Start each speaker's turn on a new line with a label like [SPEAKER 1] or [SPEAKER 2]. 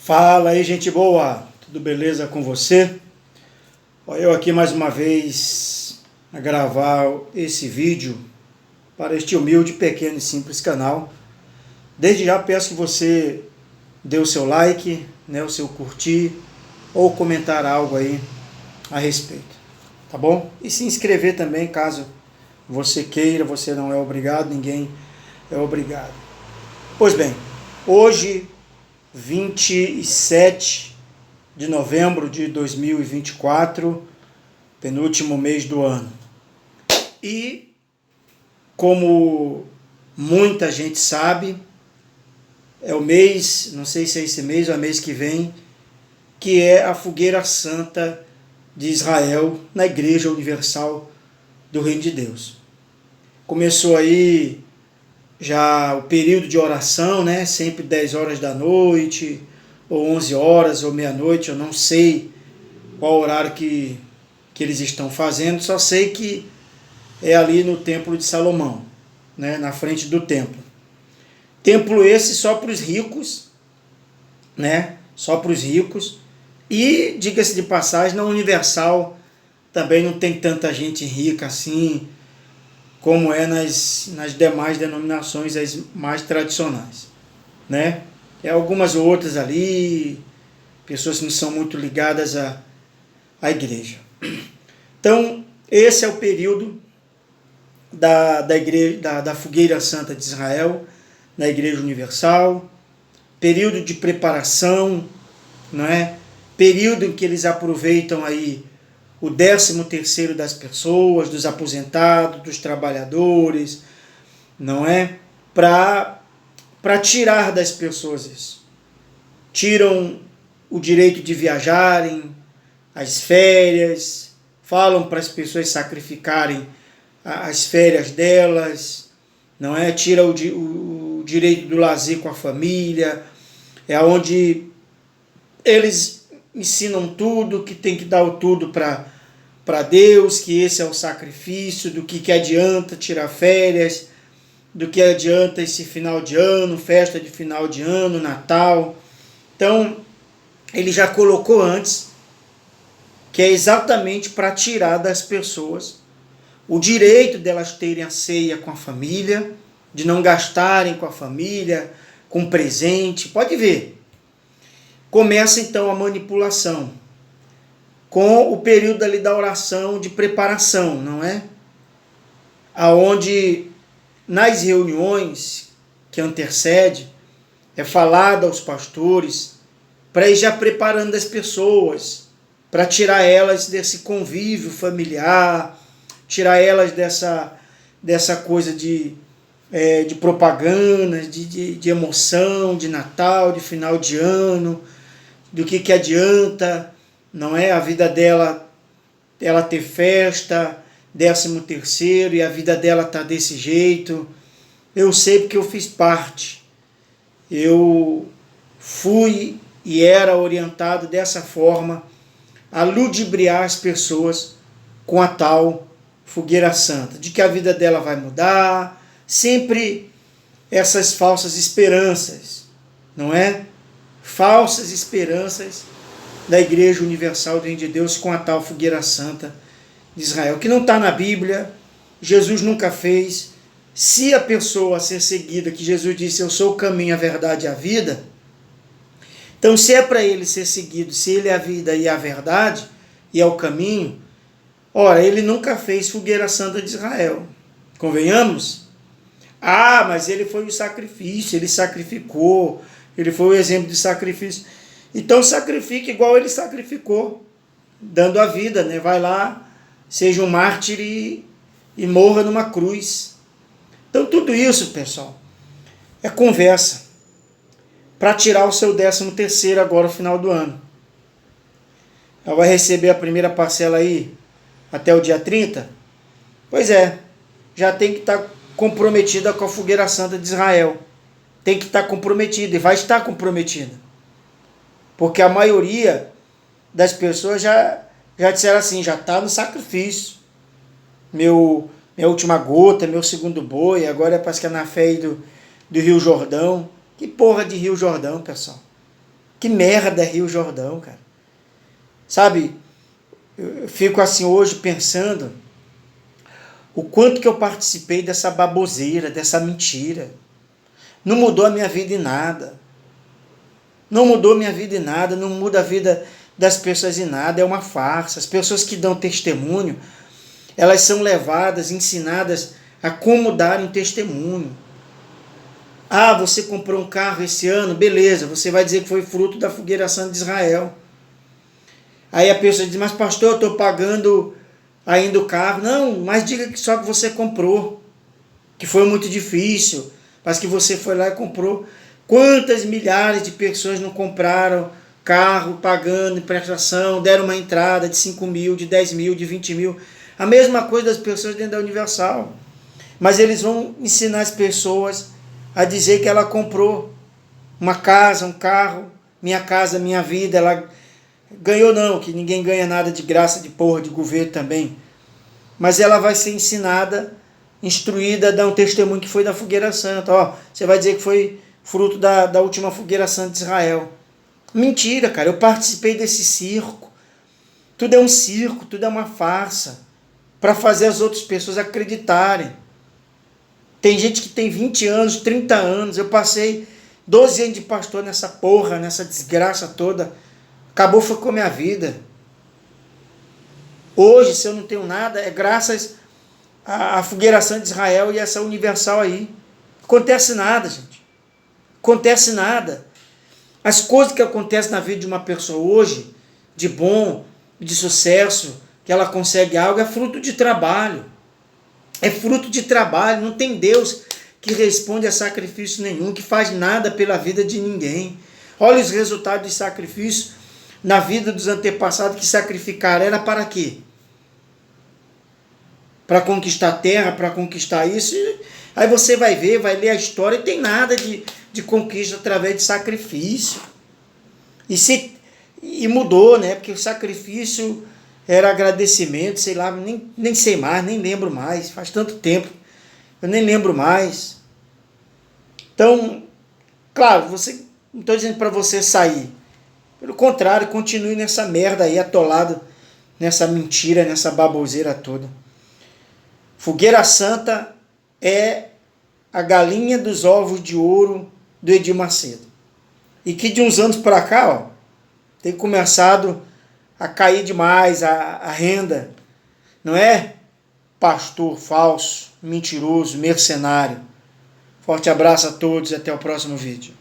[SPEAKER 1] Fala aí, gente boa, tudo beleza com você? Eu aqui mais uma vez a gravar esse vídeo para este humilde, pequeno e simples canal. Desde já peço que você dê o seu like, o seu curtir ou comentar algo aí a respeito, tá bom? E se inscrever também, caso você queira, você não é obrigado, ninguém é obrigado. Pois bem, hoje 27 de novembro de 2024, penúltimo mês do ano. E, como muita gente sabe, é o mês, não sei se é esse mês ou é mês que vem, que é a Fogueira Santa de Israel na Igreja Universal do Reino de Deus. Começou aí já o período de oração, sempre 10 horas da noite, ou 11 horas, ou meia-noite, eu não sei qual horário que eles estão fazendo, só sei que é ali no Templo de Salomão, na frente do templo. Templo esse só para os ricos, só para os ricos, e, diga-se de passagem, na Universal também não tem tanta gente rica assim, como é nas demais denominações as mais tradicionais, É algumas outras ali, pessoas que não são muito ligadas à igreja. Então, esse é o período da Fogueira Santa de Israel, na Igreja Universal, período de preparação, período em que eles aproveitam aí o 13º das pessoas, dos aposentados, dos trabalhadores, para tirar das pessoas isso. Tiram o direito de viajarem, as férias, falam para as pessoas sacrificarem as férias delas, Tira o direito do lazer com a família, é onde eles ensinam tudo, que tem que dar o tudo para Deus, que esse é o sacrifício, do que adianta tirar férias, do que adianta esse final de ano, festa de final de ano, Natal. Então, ele já colocou antes que é exatamente para tirar das pessoas o direito delas terem a ceia com a família, de não gastarem com a família, com presente. Pode ver. Começa então a manipulação, com o período ali da oração de preparação, aonde nas reuniões que antecede, é falado aos pastores para ir já preparando as pessoas, para tirar elas desse convívio familiar, tirar elas dessa coisa de propaganda, de emoção, de Natal, de final de ano, do que adianta, a vida dela, ela ter festa, 13º, e a vida dela tá desse jeito. Eu sei porque eu fiz parte. Eu fui e era orientado dessa forma a ludibriar as pessoas com a tal Fogueira Santa, de que a vida dela vai mudar, sempre essas falsas esperanças, Falsas esperanças da Igreja Universal do Reino de Deus com a tal Fogueira Santa de Israel, que não está na Bíblia, Jesus nunca fez. Se a pessoa ser seguida, que Jesus disse, eu sou o caminho, a verdade e a vida, então se é para ele ser seguido, se ele é a vida e a verdade, e é o caminho, ora, ele nunca fez Fogueira Santa de Israel. Convenhamos? Mas ele foi o sacrifício, ele sacrificou, ele foi o exemplo de sacrifício. Então sacrifique igual ele sacrificou, dando a vida, Vai lá, seja um mártir e morra numa cruz. Então tudo isso, pessoal, é conversa para tirar o seu 13º agora no final do ano. Ela vai receber a primeira parcela aí até o dia 30? Pois é, já tem que estar comprometida com a Fogueira Santa de Israel. Tem que estar comprometida e vai estar comprometida. Porque a maioria das pessoas já disseram assim, já está no sacrifício. Minha última gota, meu segundo boi, agora parece que é na fé aí do Rio Jordão. Que porra de Rio Jordão, pessoal? Que merda é Rio Jordão, cara. Sabe, eu fico assim hoje pensando o quanto que eu participei dessa baboseira, dessa mentira. Não mudou a minha vida em nada. Não mudou minha vida em nada, não muda a vida das pessoas em nada, é uma farsa. As pessoas que dão testemunho, elas são levadas, ensinadas a como darem testemunho. Ah, você comprou um carro esse ano, beleza, você vai dizer que foi fruto da Fogueira Santa de Israel. Aí a pessoa diz, mas pastor, eu estou pagando ainda o carro. Não, mas diga que só que você comprou, que foi muito difícil, mas que você foi lá e comprou. Quantas milhares de pessoas não compraram carro pagando em prestação, deram uma entrada de 5 mil, de 10 mil, de 20 mil. A mesma coisa das pessoas dentro da Universal. Mas eles vão ensinar as pessoas a dizer que ela comprou uma casa, um carro, minha casa, minha vida. Ela ganhou não, que ninguém ganha nada de graça de porra de governo também. Mas ela vai ser ensinada, instruída a dar um testemunho que foi da Fogueira Santa. Ó, você vai dizer que foi fruto da última Fogueira Santa de Israel. Mentira, cara, eu participei desse circo. Tudo é um circo, tudo é uma farsa, para fazer as outras pessoas acreditarem. Tem gente que tem 20 anos, 30 anos, eu passei 12 anos de pastor nessa porra, nessa desgraça toda. Acabou, foi com a minha vida. Hoje, se eu não tenho nada, é graças à Fogueira Santa de Israel e essa Universal aí. Acontece nada, gente. Acontece nada. As coisas que acontecem na vida de uma pessoa hoje, de bom, de sucesso, que ela consegue algo, é fruto de trabalho. É fruto de trabalho. Não tem Deus que responde a sacrifício nenhum, que faz nada pela vida de ninguém. Olha os resultados de sacrifício na vida dos antepassados que sacrificaram. Era para quê? Para conquistar a terra, para conquistar isso. Aí você vai ver, vai ler a história e tem nada de conquista através de sacrifício. E mudou, né? Porque o sacrifício era agradecimento, sei lá, nem sei mais, nem lembro mais. Faz tanto tempo, eu nem lembro mais. Então, claro, não estou dizendo para você sair. Pelo contrário, continue nessa merda aí, atolado nessa mentira, nessa baboseira toda. Fogueira Santa é a galinha dos ovos de ouro do Edir Macedo. E que de uns anos para cá, ó, tem começado a cair demais a renda. Não é? Pastor falso, mentiroso, mercenário. Forte abraço a todos e até o próximo vídeo.